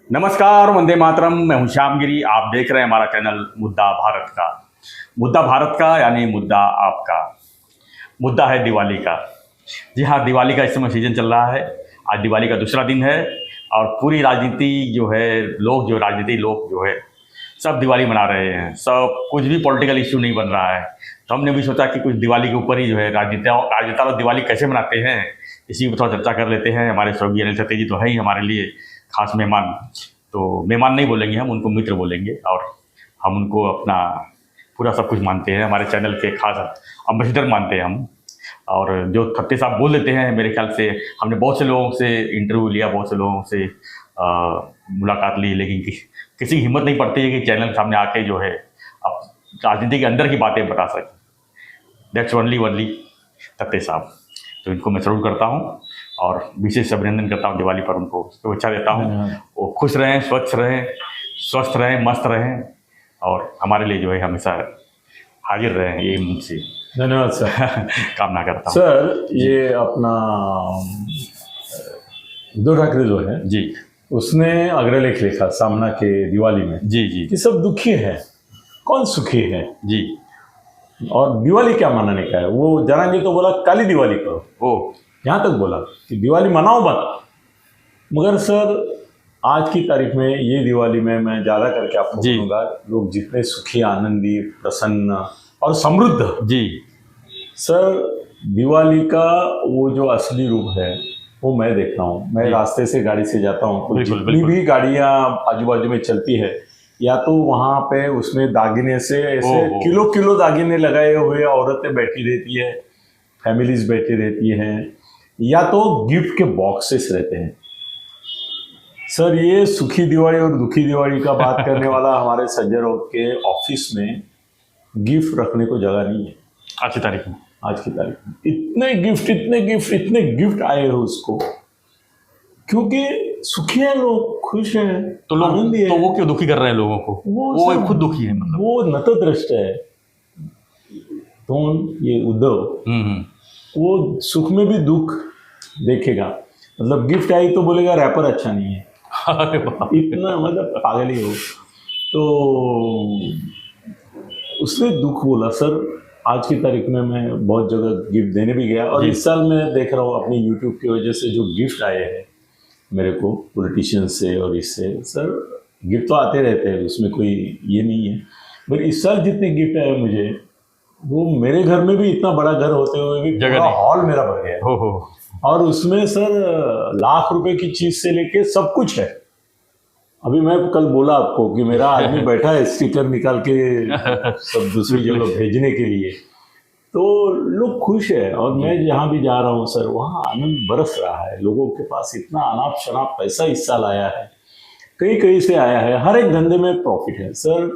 नमस्कार, वंदे मातरम। मैं हूं श्यामगिरी। आप देख रहे हैं हमारा चैनल मुद्दा भारत का। मुद्दा भारत का यानी मुद्दा आपका। मुद्दा है दिवाली का। जी हाँ, दिवाली का इस समय सीजन चल रहा है। आज दिवाली का दूसरा दिन है और पूरी राजनीति जो है, राजनीति लोग जो है सब दिवाली मना रहे हैं। सब कुछ भी पॉलिटिकल इश्यू नहीं बन रहा है। तो हमने भी सोचा कि कुछ दिवाली के ऊपर ही जो है राजनेता लोग दिवाली कैसे मनाते हैं, इसी पर थोड़ा चर्चा कर लेते हैं। हमारे स्वर्गीय अनिल सत्य जी तो है ही हमारे लिए खास मेहमान। तो मेहमान नहीं बोलेंगे, हम उनको मित्र बोलेंगे और हम उनको अपना पूरा सब कुछ मानते हैं। हमारे चैनल के खास अम्बेसडर मानते हैं हम। और जो थत्ते साहब बोल देते हैं, मेरे ख्याल से हमने बहुत से लोगों से इंटरव्यू लिया, बहुत से लोगों से मुलाकात ली, लेकिन किसी की हिम्मत नहीं पड़ती है कि चैनल सामने आके जो है अब राजनीति के अंदर की बातें बता सकें। दैट्स ओनली थत्ते साहब। तो इनको मैं सल्यूट करता हूँ और विशेष अभिनंदन करता हूँ दिवाली पर। उनको शुभेच्छा देता हूँ। वो खुश रहें, स्वस्थ रहें, मस्त रहें और हमारे लिए जो है हमेशा हाजिर रहें, ये मुझसे धन्यवाद सर। कामना करता हूँ। सर, ये अपना उद्धव ठाकरे जो है जी, उसने अग्रलेख लिखा सामना के दिवाली में जी कि सब दुखी है, कौन सुखी है जी। और दिवाली क्या मनाने का है। वो जनांगे तो बोला काली दिवाली करो, ओ, यहाँ तक बोला कि दिवाली मनाओ मत। मगर सर, आज की तारीख में ये दिवाली में मैं ज़्यादा करके आपको जी। बोलूँगा, लोग जितने सुखी, आनंदी, प्रसन्न और समृद्ध, जी सर दिवाली का वो जो असली रूप है वो मैं देख रहा हूँ। मैं रास्ते से गाड़ी से जाता हूँ तो बिल्कुल, जितनी बिल्कुल। भी गाड़ियाँ आजू बाजू में चलती है, या तो वहाँ पे उसमें दागिने से ऐसे ओहो। किलो किलो दागिने लगाए हुए औरतें बैठी रहती है, फैमिलीज बैठी रहती हैं, या तो गिफ्ट के बॉक्सेस रहते हैं। सर, ये सुखी दिवाली और दुखी दिवाली का बात करने वाला हमारे सज्जन राउत के ऑफिस में गिफ्ट रखने को जगह नहीं है। आज की तारीख में, आज की तारीख में इतने गिफ्ट आए हैं उसको, क्योंकि सुखी है लोग, खुश हैं, तो लोग आनंदी है। तो वो क्यों दुखी कर रहे हैं लोगों को? वो सब- खुद दुखी है मतलब। वो नतद्रष्ट है। कौन? ये उद्धव। हम्म। वो सुख में भी दुख देखेगा। मतलब गिफ्ट आई तो बोलेगा रैपर अच्छा नहीं है। अरे वाह। इतना मतलब पागल ही हो। तो उसने दुख बोला। सर, आज की तारीख में मैं बहुत जगह गिफ्ट देने भी गया और जी। इस साल मैं देख रहा हूँ अपनी यूट्यूब की वजह से जो गिफ्ट आए हैं मेरे को पॉलिटिशियन से और इससे, सर गिफ्ट तो आते रहते हैं, उसमें कोई ये नहीं है। पर इस साल जितने गिफ्ट आए मुझे, वो मेरे घर में भी इतना बड़ा घर होते हुए भी जगह पूरा नहीं। हॉल मेरा भर गया है। हो। और उसमें सर लाख रुपए की चीज से लेके सब कुछ है। अभी मैं कल बोला आपको कि मेरा आदमी बैठा है स्टिकर निकाल के सब दूसरी जगह भेजने के लिए। तो लोग खुश है और मैं जहाँ भी जा रहा हूँ सर, वहाँ आनंद बरस रहा है। लोगों के पास इतना अनाप शनाप पैसा इस साल आया है, कई कई से आया है। हर एक धंधे में प्रॉफिट है सर।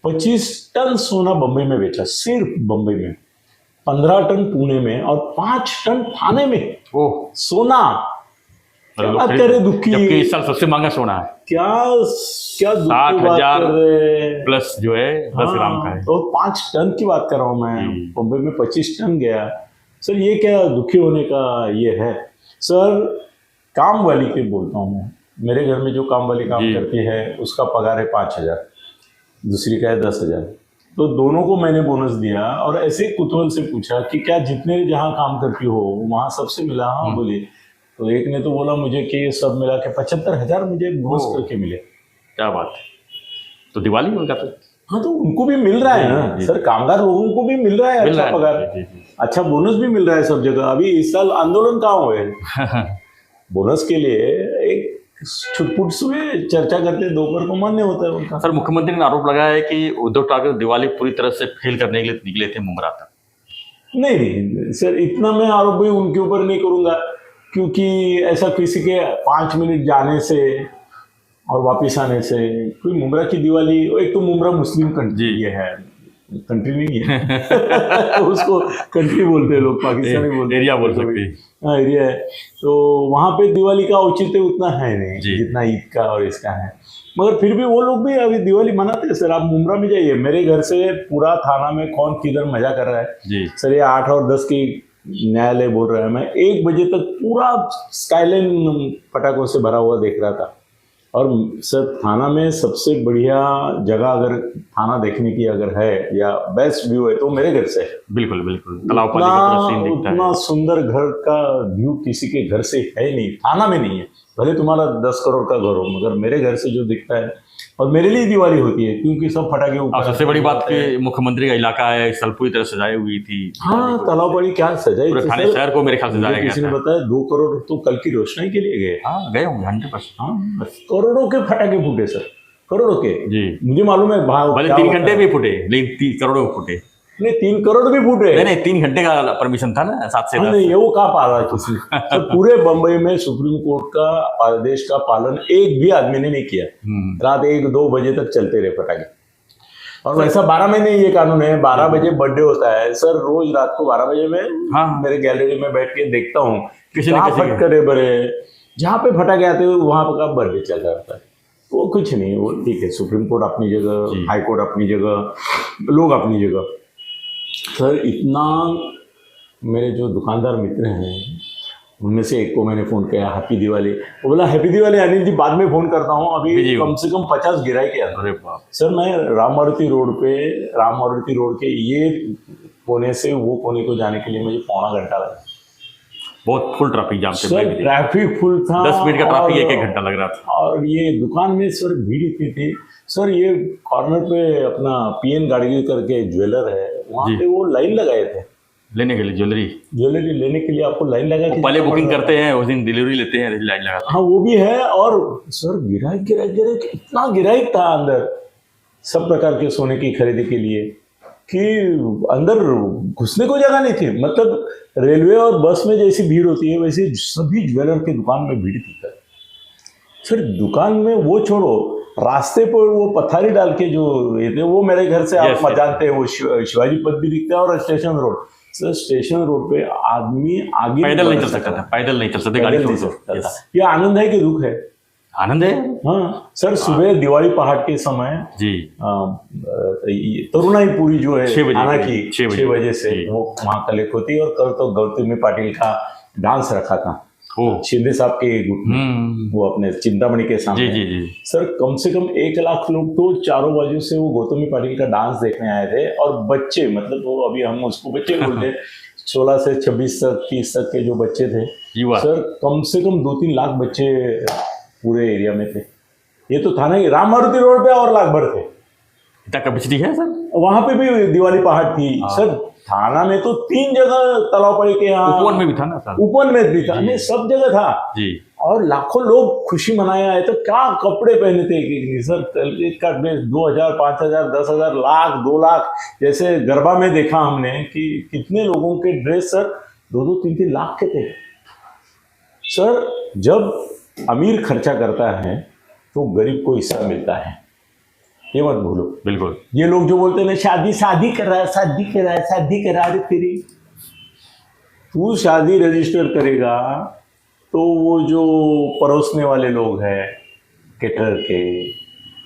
25 टन सोना बम्बई में बेचा, सिर्फ बम्बई में। 15 टन पुणे में और 5 टन थाने में ओह, सोना। मतलब क्या करे दुखी, जबकि इस साल सबसे महंगा सोना है। क्या क्या दुख की बात 60,000 कर रहे हैं। प्लस जो है 10 ग्राम का है। तो 5 टन की बात कर रहा हूँ मैं। बम्बई में 25 टन गया। सर, ये क्या दुखी होने का ये है? सर, काम वाली के बोलता हूँ मैं। मेरे घर में जो काम वाली काम करती है उसका पगार है 5,000, दूसरी का है 10,000। तो दोनों को मैंने बोनस दिया और ऐसे कुतूहल से पूछा कि क्या जितने जहाँ काम करती हो वहाँ सबसे मिला? हाँ बोली। तो एक ने तो बोला मुझे कि ये सब मिला के 75,000 मुझे बोनस करके मिले। क्या बात है। तो दिवाली में का तो हाँ, तो उनको भी मिल रहा है ना सर, कामगार लोगों को भी मिल रहा है अच्छा पगार, अच्छा बोनस भी मिल रहा है सब जगह। अभी इस साल आंदोलन कहाँ हुए बोनस के लिए? एक छुटपुट से चर्चा करते दोपहर को मान्य होता है उनका। सर, मुख्यमंत्री ने आरोप लगाया है कि उद्धव ठाकरे दिवाली पूरी तरह से फेल करने के लिए निकले थे मुमरा तक। नहीं सर, इतना मैं आरोप भी उनके ऊपर नहीं करूंगा, क्योंकि ऐसा किसी के 5 मिनट जाने से और वापिस आने से कोई मुमरा की दिवाली। एक तो मुमरा मुस्लिम कंट्री ये है, कंट्री नहीं है उसको कंट्री बोलते हैं लोग, पाकिस्तानी बोलते हैं, एरिया बोल सकते हैं। हाँ, एरिया है। तो वहाँ पे दिवाली का औचित्य उतना है नहीं जितना ईद का और इसका है। मगर फिर भी वो लोग भी अभी दिवाली मनाते हैं सर। आप मुमरा में जाइए, मेरे घर से पूरा थाना में कौन किधर मजा कर रहा है जी। सर। ये 8 और 10 की न्यायालय बोल रहा है। मैं 1 बजे तक पूरा स्काईलाइन पटाखों से भरा हुआ देख रहा था और सर थाना में सबसे बढ़िया जगह अगर थाना देखने की अगर है या बेस्ट व्यू है तो मेरे घर से है। बिल्कुल बिल्कुल, तालाब पानी का पूरा सीन दिखता उतना है। सुंदर घर का व्यू किसी के घर से है नहीं, थाना में नहीं है। भले तुम्हारा 10 करोड़ का घर हो, मगर मेरे घर से जो दिखता है, और मेरे लिए दिवाली होती है क्योंकि सब फटाके और ऊपर सबसे बड़ी बात कि मुख्यमंत्री का इलाका है, स्थल पूरी तरह सजाई हुई थी। हाँ, तालाब बड़ी क्या सजाई पूरे थी थाने सर। शहर को मेरे ख्याल से सजाया मुझे किसी गया ने था। बताया 2 करोड़ तो कल की रोशनाई के लिए गए। हाँ, गए होंगे 100%। हाँ, करोड़ों के फटाके फूटे सर, करोड़ों के। जी, मुझे मालूम है भाव भले क्या 3 होता घंटे है। भी फूटे, लेकिन 3 करोड़ फूटे। नहीं, 3 करोड़ भी फूटे। नहीं 3 घंटे का परमिशन था ना, 7 से 10। नहीं, ये वो कहाँ पा रहा है किसी तो पूरे बंबई में सुप्रीम कोर्ट का आदेश का पालन एक भी आदमी ने नहीं किया। रात 1-2 बजे तक चलते रहे फटाके। और वैसा 12 महीने ये कानून है, 12 बजे बर्थडे होता है सर। रोज रात को 12 बजे में हाँ। मेरे गैलरी में बैठ के देखता हूँ किसी न कहाँ किसी के। फटकरे बड़े, जहाँ पे फटाके आते हुए वहां पर का बर्थडे चल रहा होता है। वो कुछ नहीं, वो ठीक है, सुप्रीम कोर्ट अपनी जगह, हाई कोर्ट अपनी जगह, लोग अपनी जगह। सर इतना, मेरे जो दुकानदार मित्र हैं उनमें से एक को मैंने फ़ोन किया, हैप्पी दिवाली। वो बोला हैप्पी दिवाली अनिल जी, बाद में फ़ोन करता हूँ, अभी जी। कम से कम 50 गिराई के अंदर। अरे बाप। सर मैं राम मारुति रोड के ये कोने से वो कोने को जाने के लिए मुझे पौना घंटा लगा। बहुत फुल ट्रैफिक जाम थे। सर ट्रैफिक फुल था, 10 मिनट का ट्रैफिक और- 1 घंटा लग रहा था। और ये दुकान में सर भीड़ इतनी थी। सर ये कॉर्नर पे अपना PN गाड़ी करके ज्वेलर है, वहाँ जी। पे वो लाइन लगाए थे लेने के लिए ज्वेलरी लेने के लिए। आपको लाइन लगा के पहले जाना बुकिंग पड़ता है। करते हैं, उस दिन डिलीवरी लेते हैं, लाइन लगाते हाँ वो भी है। और सर गिराई इतना गिराई था अंदर, सब प्रकार के सोने की खरीदी के लिए, कि अंदर घुसने को जगह नहीं थी। मतलब रेलवे और बस में जैसी भीड़ होती है वैसे सभी ज्वेलर की दुकान में भीड़ थी सर। दुकान में वो छोड़ो, रास्ते पर वो पथारी डाल के जो ये थे, वो मेरे घर से आप Yes, जानते हैं, वो शिवाजी पथ भी दिखता है और station road. Sir station road पे आदमी आगे पैदल नहीं बढ़ चल सकता था, पैदल नहीं चल सकते, पैदल गाड़ी नहीं छोड़ चल सकता दो। था। ये आनंद है कि दुख है? आनंद है। हाँ सर, सुबह दिवाली पहाड़ के समय जी, तरुणाई पूरी जो है 6 बजे आना की, की 6 6 बजे से जी। वो वहाँ कलेक्ट होती है। और कल तो गौतमी पाटिल का डांस रखा था, ओ, शिंदे साहब के गुट में, वो अपने चिंतामणि के जी सामने। जी जी। सर कम से कम 1 लाख लोग तो चारों बाजू से वो गौतमी पाटिल का डांस देखने आए थे। और बच्चे, मतलब वो अभी हम उसको बच्चे बोलते हैं, 16 से 26 तक 30 तक के जो बच्चे थे युवा। सर, कम से कम 2-3 लाख बच्चे पूरे एरिया में थे। ये तो था नहीं, राम मारुति रोड पे और लाख भर थे। इतना कैपेसिटी है सर? वहां पे भी दिवाली पहाड़ थी सर। थाना में तो 3 जगह तालाब पड़े के यहाँ, उपवन में भी था ना सर? उपवन में भी था, नहीं सब जगह था जी। और लाखों लोग खुशी मनाए आए। तो क्या कपड़े पहने थे एक सर, एक का ड्रेस 2000, 5000, 10,000, लाख, 2 लाख। जैसे गरबा में देखा हमने कि कितने लोगों के ड्रेस सर 2-2, 3-3 लाख के थे सर। जब अमीर खर्चा करता है तो गरीब को हिस्सा मिलता है, ये मत भूलो। बिल्कुल। ये लोग जो बोलते हैं ना, शादी कर रहा है, शादी कर रहा है, शादी करा। अरे तेरी, तू शादी रजिस्टर करेगा तो वो जो परोसने वाले लोग हैं केटर के,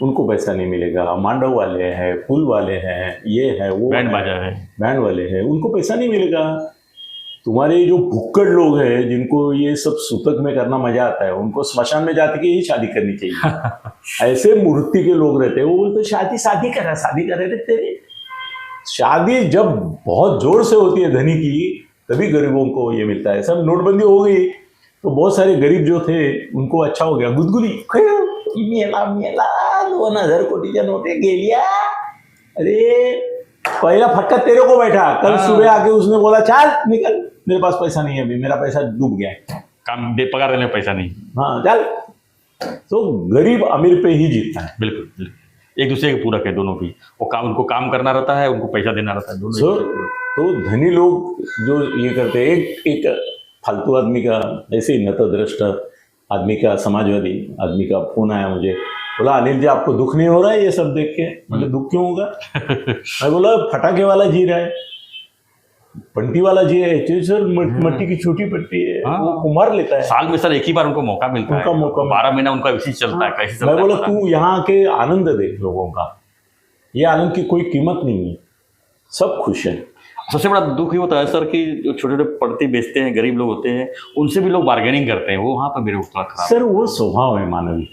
उनको पैसा नहीं मिलेगा। मांडव वाले हैं, फूल वाले हैं, ये है वो बैंड है, बाजा है, बैंड वाले हैं, उनको पैसा नहीं मिलेगा। तुम्हारे जो भुक्कड़ लोग हैं जिनको ये सब सूतक में करना मजा आता है, उनको स्मशान में जाके ही शादी करनी चाहिए। ऐसे मूर्ति के लोग रहते हैं, वो बोलते शादी कर रहे थे। तेरे शादी जब बहुत जोर से होती है धनी की, तभी गरीबों को ये मिलता है। सब नोटबंदी हो गई तो बहुत सारे गरीब जो थे उनको अच्छा हो गया, गुदगुली मेला 2000 कोटीच्या नोटे गेलिया। अरे पहला फटका तेरे को बैठा, कल सुबह आके उसने बोला चल निकल, मेरे पास पैसा नहीं है अभी, मेरा पैसा डूब गया है, काम पगार देने में पैसा नहीं। हाँ चल। तो गरीब अमीर पे ही जीतता है। बिल्कुल बिल्कुल, एक दूसरे के पूरक है दोनों की। वो काम, उनको काम करना रहता है, उनको पैसा देना रहता है, दोनों सर तो धनी लोग जो ये करते हैं, एक फालतू आदमी का, ऐसे ही नतदृष्ट आदमी का, समाजवादी आदमी का फोन आया मुझे, बोला अनिल जी आपको दुख नहीं हो रहा है ये सब देख के? मतलब दुख क्यों होगा? मैं बोला फटाके वाला जी रहा है, पट्टी वाला जी है सर, मट्टी की छोटी पट्टी है, वो कुमार लेता है। साल में सर एक ही बार उनको मौका मिलता है, 12 महीना उनका इसी चलता है, कैसे चलता है? मैं बोला तू यहाँ के आनंद देख लोगों का, ये आनंद की कोई कीमत नहीं है, सब खुश है। सबसे बड़ा दुख ये होता है सर कि जो छोटे छोटे पड़ती बेचते हैं, गरीब लोग होते हैं, उनसे भी लोग बार्गेनिंग करते हैं, वो वहाँ पर मेरे को थोड़ा खराब। सर वो स्वभाव है मानवीय,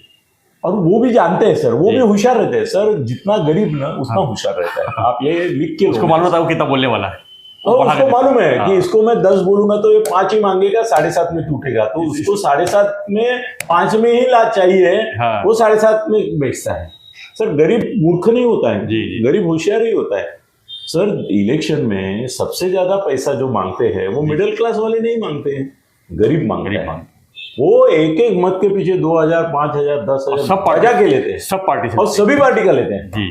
और वो भी जानते हैं सर, वो भी होशियार रहते हैं सर, जितना गरीब ना उतना होशियार रहता है। आप ये लिख के उसको मालूम था वो कितना बोलने वाला है, तो बढ़ा उसको के मालूम है हाँ। कि इसको मैं 10 बोलूंगा तो ये 5 ही मांगेगा, 7.5 में टूटेगा, तो उसको 7.5 में 5 में ही लाच चाहिए, हाँ। वो 7.5 में बेचता है। सर गरीब मूर्ख नहीं होता है, जी, जी। गरीब होशियार ही होता है। सर इलेक्शन में सबसे ज्यादा पैसा जो मांगते हैं वो मिडिल क्लास वाले नहीं मांगते हैं, गरीब मांगते हैं। वो एक एक मत के पीछे 2,000, 5,000, 10,000 सब बजा के लेते हैं, सब पार्टी से और सभी पार्टी का लेते हैं। जी।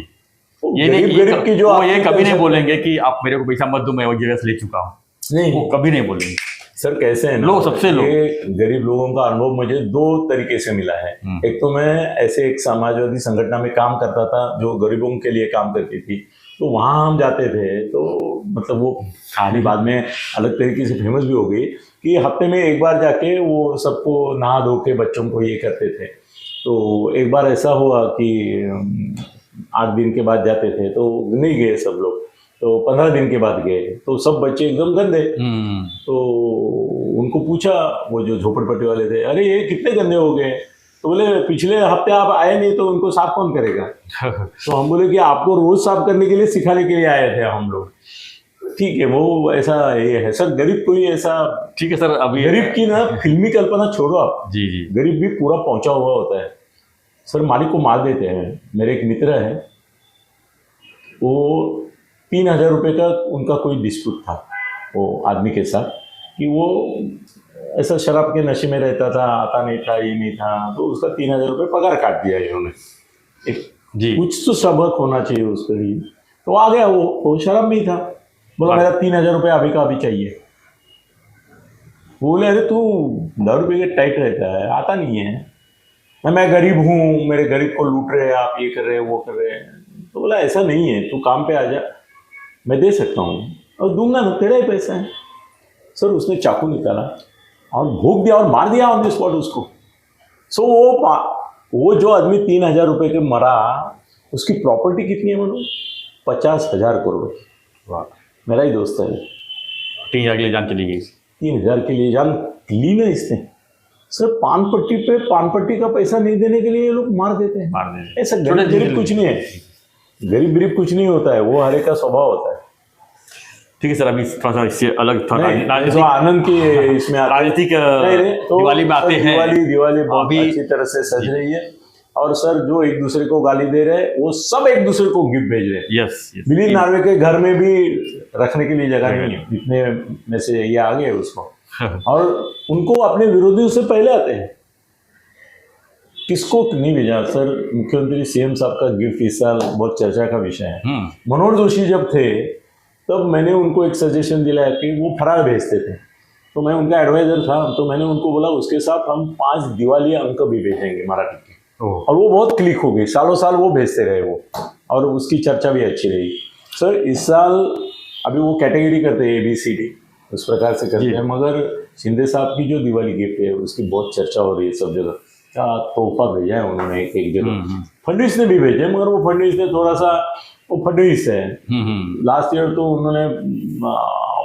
वो ये नहीं गरीब ये गरीब की जो वो ये आपकी कभी नहीं पैसा- बोलेंगे कि आप मेरे को पैसा मत दो, मैं वो जगह से ले चुका हूँ, नहीं वो कभी नहीं बोलेंगे। सर कैसे है ना, लोग सबसे लोग ये गरीब लोगों का अनुभव मुझे 2 तरीके से मिला है। एक तो मैं ऐसे एक समाजवादी संगठन में काम करता था जो गरीबों के लिए काम करती थी, तो वहाँ हम जाते थे, तो मतलब वो कहानी बाद में अलग तरीके से फेमस भी हो गई कि हफ्ते में एक बार जाके वो सबको नहा धो के बच्चों को ये करते थे। तो एक बार ऐसा हुआ कि 8 दिन के बाद जाते थे तो नहीं गए सब लोग, तो 15 दिन के बाद गए तो सब बच्चे एकदम गंदे। तो उनको पूछा वो जो झोपड़पट्टी वाले थे, अरे ये कितने गंदे हो गए? तो बोले पिछले हफ्ते आप आए नहीं तो उनको साफ कौन करेगा? तो हम बोले कि आपको रोज साफ करने के लिए सिखाने के लिए आए थे हम लोग। ठीक है, वो ऐसा ये है सर, गरीब कोई ऐसा ठीक है सर। अभी गरीब की ना फिल्मी कल्पना छोड़ो आप, जी जी गरीब भी पूरा पहुंचा हुआ होता है सर, मालिक को मार देते हैं। मेरे एक मित्र है, वो 3,000 रुपये का उनका कोई डिस्प्यूट था वो आदमी के साथ, कि वो ऐसा शराब के नशे में रहता था, आता नहीं था, ये नहीं था, तो उसका 3,000 रुपये पगार काट दिया इन्होंने। एक जी कुछ तो सबक होना चाहिए उसके लिए, तो आ गया वो शराब में ही था, बोला मेरा 3,000 रुपये अभी का अभी चाहिए। बोले अरे तू 10 रुपये के टाइट रहता है, आता नहीं है, मैं गरीब हूँ, मेरे गरीब को लूट रहे हैं आप, ये कर रहे हैं वो कर रहे हैं। तो बोला ऐसा नहीं है, तू काम पे आ जा, मैं दे सकता हूँ और दूंगा ना, तेरा ही पैसा है। सर उसने चाकू निकाला और भोग दिया और मार दिया ऑन द स्पॉट उसको। सो वो जो आदमी 3,000 रुपये के मरा, उसकी प्रॉपर्टी कितनी है मानो? 50,000 करोड़। वाह, मेरा ही दोस्त है। 3,000 के लिए जान चली गई। 3,000 के लिए जान ली ना इसने। सर पान पट्टी का पैसा नहीं देने के लिए ये लोग मार देते हैं। मार देते हैं। ऐसा गरीब कुछ नहीं है, गरीब कुछ नहीं होता है, वो हर एक का स्वभाव होता है। ठीक है सर, अभी थोड़ा सा इससे अलग तो राजनीतिक आनंद की इसमें राजनीतिक तो दिवाली में आते हैं। दिवाली बहुत अभी अच्छी तरह से सज रही है, और सर जो एक दूसरे को गाली दे रहे हैं वो सब एक दूसरे को गिफ्ट भेज रहे हैं। यस बिली नार्वे के घर में भी रखने के लिए जगह नहीं है, इतने में से ये आ गए उसको, और उनको अपने विरोधियों से पहले आते हैं। किसको नहीं भेजा सर? मुख्यमंत्री सीएम साहब का गिफ्ट इस साल बहुत चर्चा का विषय है। मनोहर जोशी जब थे तब मैंने उनको एक सजेशन दिलाया कि वो फरार भेजते थे, तो मैं उनका एडवाइजर था, तो मैंने उनको बोला उसके साथ हम 5 दिवाली अंक भी भेजेंगे मराठी के, और वो बहुत क्लिक हो गई, सालों साल वो भेजते रहे वो, और उसकी चर्चा भी अच्छी रही। सर इस साल अभी वो कैटेगरी करते हैं ABCD, उस प्रकार से करते हैं, मगर शिंदे साहब की जो दिवाली गिफ्ट है उसकी बहुत चर्चा हो रही है सब जगह। क्या तोहफा भेजा है उन्होंने एक जगह। फडणवीस ने भी भेजे, मगर वो फडणवीस ने थोड़ा सा, वो फडणवीस है, लास्ट ईयर तो उन्होंने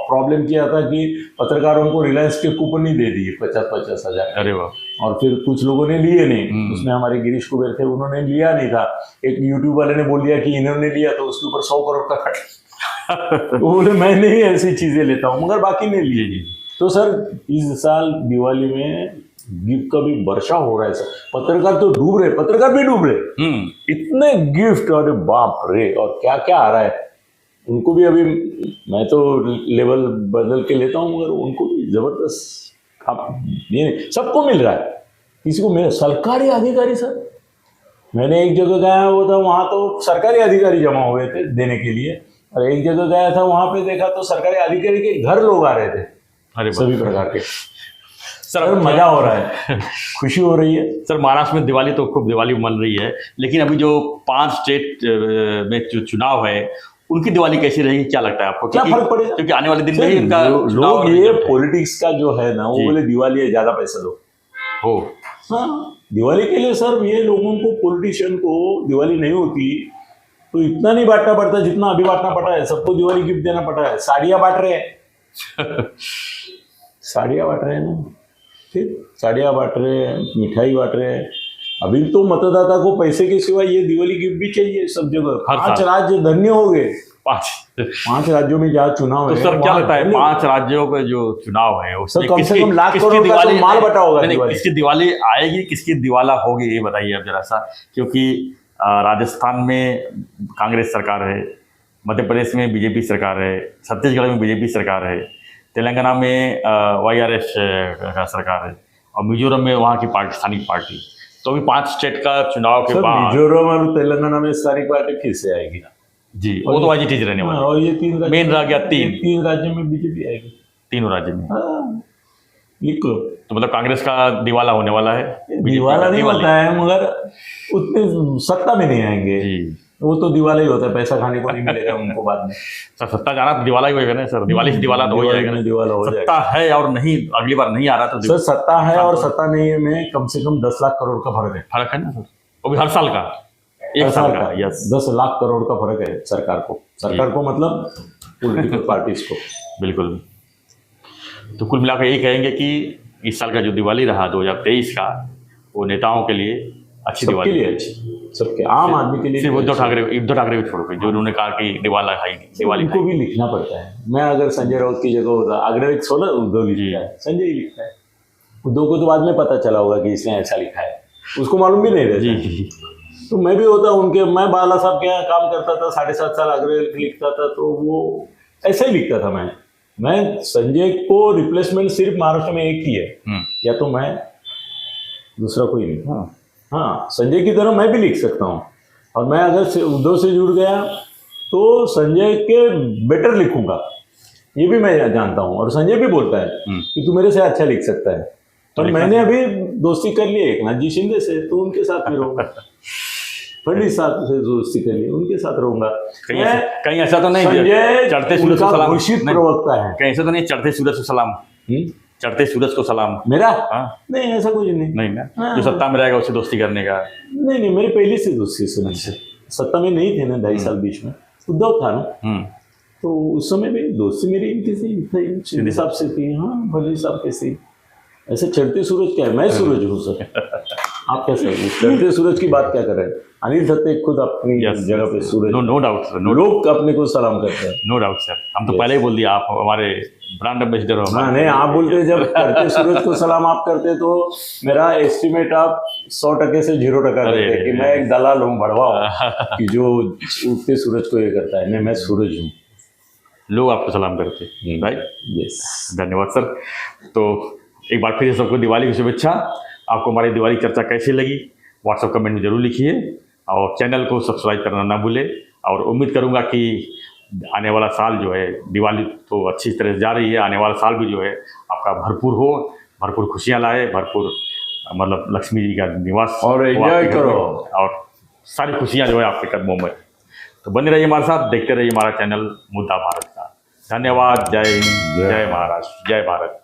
प्रॉब्लम किया था कि पत्रकारों को रिलायंस के कूपन नहीं दे दिए 50-50 हजार। अरे वाह। और फिर कुछ लोगों ने लिए नहीं, उसमें हमारे गिरीश कुबेर थे, उन्होंने लिया नहीं था। एक यूट्यूब वाले ने बोल दिया कि इन्होंने लिया, तो उसके ऊपर 100 करोड़ का खट। तो बोले मैं नहीं ऐसी चीजें लेता हूँ, मगर बाकी ने लिए। तो सर इस साल दिवाली में गिफ्ट का भी वर्षा हो रहा है सर, पत्रकार तो डूब रहे, पत्रकार भी डूब रहे, इतने गिफ्ट, अरे बाप रे, और क्या क्या आ रहा है उनको भी। अभी मैं तो लेवल बदल के लेता हूँ, मगर उनको भी जबरदस्त ये सबको मिल रहा है। किसी को मेरे सरकारी अधिकारी, सर मैंने एक जगह गया हुआ था, वहाँ तो सरकारी अधिकारी जमा हुए थे देने के लिए, और एक जगह गया था वहाँ पे देखा तो सरकारी अधिकारी के घर लोग आ रहे थे, अरे सभी प्रकार के। सर मजा हो रहा है, खुशी हो रही है सर। महाराष्ट्र में दिवाली तो खूब दिवाली मन रही है, लेकिन अभी जो 5 स्टेट में जो चुनाव है उनकी दिवाली कैसी रहेगी, क्या लगता है आपको? क्या फर्क पड़ेगा? क्योंकि आने वाले दिन में ही उनका लोग ये पॉलिटिक्स का जो है ना, वो बोले दिवाली है, ज्यादा पैसा दो। हो हाँ, दिवाली के लिए सर ये लोगों को, पॉलिटिशियन को दिवाली नहीं होती तो इतना नहीं बांटना पड़ता जितना अभी बांटना पड़ा है। सबको दिवाली गिफ्ट देना पड़ रहा है, साड़ियाँ बांट रहे हैं साड़ियाँ बांट रहे हैं ना, ठीक, साड़ियाँ बांट रहे हैं, मिठाई बांट रहे हैं, अभी तो मतदाता को पैसे के सिवा ये दिवाली गिफ्ट भी चाहिए सब जगह। हर 5 साल। राज्य धन्य हो गए। 5 5 राज्यों में जहाँ चुनाव तो है सर क्या वहाँ लगता है धन्य- 5 राज्यों का जो चुनाव है उसमें सर, कम से कम लाख करोड़ का तो माल बटा होगा दिवाली। किसकी दिवाली आएगी, किसकी दिवाला होगी, ये बताइए अब जरा सा। क्योंकि राजस्थान में कांग्रेस सरकार है, मध्य प्रदेश में बीजेपी सरकार है, छत्तीसगढ़ में बीजेपी सरकार है, तेलंगाना में YRS का सरकार है, और मिजोरम में वहाँ की पार्टी, स्थानिक पार्टी। तो अभी 5 स्टेट का चुनाव के सर, बाद मिजोरम और तेलंगाना में सारी पार्टी फिर से आएगी। जी, वो तो आज ही रहने हाँ, वाली और ये 3 राज्य मेन रह गया 3 3 राज्यों में बीजेपी आएगी। तीनों राज्य में। हाँ, लिख लो। तो मतलब कांग्रेस का दिवाला होने वाला है। दिवाला नहीं दिवाली। होता है, मगर उतने सत्ता में नहीं आएंगे। जी वो तो दिवाला ही होता है, पैसा खाने को नहीं मिलेगा उनको बाद में। सर, सत्ता जाना तो दिवाला ही होगा ना सर, दिवाली से दिवाला तो हो दिवाली जाएगा में ना। दिवाला हो जाएगा। सत्ता है और नहीं, अगली बार नहीं आ रहा तो सर, सत्ता है और सत्ता नहीं है में कम से कम 10 लाख करोड़ का फर्क है। फर्क है ना सर, वो भी हर साल का, एक हर साल का। यस 10 लाख करोड़ का फर्क है सरकार को मतलब पॉलिटिकल पार्टीज को। बिल्कुल। तो कुल मिलाकर यही कहेंगे कि इस साल का जो दिवाली रहा 2023 का, वो नेताओं के लिए अच्छी सबके दिवाली लिए है। अच्छी, सबके आम आदमी के लिए सिर्फ भी उद्धव अच्छी। ठाकरे को छोड़कर, जो उन्होंने कहा कि दिवाला है ही नहीं, दिवाली उनको है भी लिखना पड़ता है। मैं अगर संजय राउत की जगह होता, अग्रविक सोना उद्धव लिखता है, संजय ही लिखता है। उद्धव को तो बाद में पता चला होगा कि इसने ऐसा लिखा है, उसको मालूम भी नहीं रहता। जी जी। तो मैं भी होता उनके, मैं बाला साहब के यहाँ काम करता था, 7.5 साल अग्रविक लिखता था, तो वो ऐसा ही लिखता था। मैं संजय को रिप्लेसमेंट सिर्फ महाराष्ट्र में एक ही है, या तो मैं, दूसरा कोई नहीं। हाँ, संजय की तरह मैं भी लिख सकता हूँ, और मैं अगर उद्धव से जुड़ गया तो संजय के बेटर लिखूंगा, ये भी मैं जानता हूँ। और संजय भी बोलता है कि तू मेरे से अच्छा लिख सकता है। पर मैंने अभी दोस्ती कर ली एकनाथ जी शिंदे से, तो उनके साथ में रहूंगा। फडणवीस साहब से दोस्ती कर ली, उनके साथ रहूंगा। कहीं ऐसा तो नहीं संजय चढ़ते सूरज को सलाम, घोषित नहीं, प्रवक्ता है। कहीं ऐसा तो नहीं चढ़ते सूरज को सलाम, चढ़ते सूरज को सलाम। मेरा हाँ नहीं, ऐसा कुछ नहीं। नहीं ना, हाँ। जो सत्ता में रहेगा उससे दोस्ती करने का। नहीं, मेरी पहले से दोस्ती सुनी से, सत्ता में नहीं थे ना 2.5 साल बीच में, उद्धव था ना, तो उस समय भी दोस्ती मेरी इनकी से शिंदे साहब से थी। हाँ, भले साहब कैसे, ऐसे चढ़ते सूरज क्या है, मैं सूरज हूँ सर, आप कैसे चढ़ते सूरज की बात क्या कर रहे हैं? अनिल दत्ते खुद अपनी जगह पे सूरज। नो डाउट सर, लोग अपने को सलाम करते हैं। नो डाउट सर, हम तो पहले ही बोल दिया, आप हमारे ब्रांड एम्बेसडर हो। हाँ, नहीं, आप बोलते जब चढ़ते सूरज को सलाम आप करते, तो मेरा एस्टिमेट आप 100% से 0% करते कि मैं एक दलाल हूँ, भड़वा कि जो उगते सूरज को ये करता है। नहीं, मैं सूरज हूँ। लोग आपको सलाम करते हैं, राइट? यस, धन्यवाद सर। तो एक बार फिर सबको दिवाली की शुभेच्छा। आपको हमारी दिवाली चर्चा कैसी लगी व्हाट्सएप कमेंट में जरूर लिखिए, और चैनल को सब्सक्राइब करना ना भूलें। और उम्मीद करूंगा कि आने वाला साल जो है, दिवाली तो अच्छी तरह से जा रही है, आने वाला साल भी जो है आपका भरपूर हो, भरपूर खुशियाँ लाए, भरपूर मतलब लक्ष्मी जी का निवास और एंजॉय करो, और सारी खुशियाँ जो है आपके कदमों में। तो बने रहिए हमारे साथ, देखते रहिए हमारा चैनल मुद्दा भारत का। धन्यवाद। जय हिंद, जय महाराष्ट्र, जय भारत।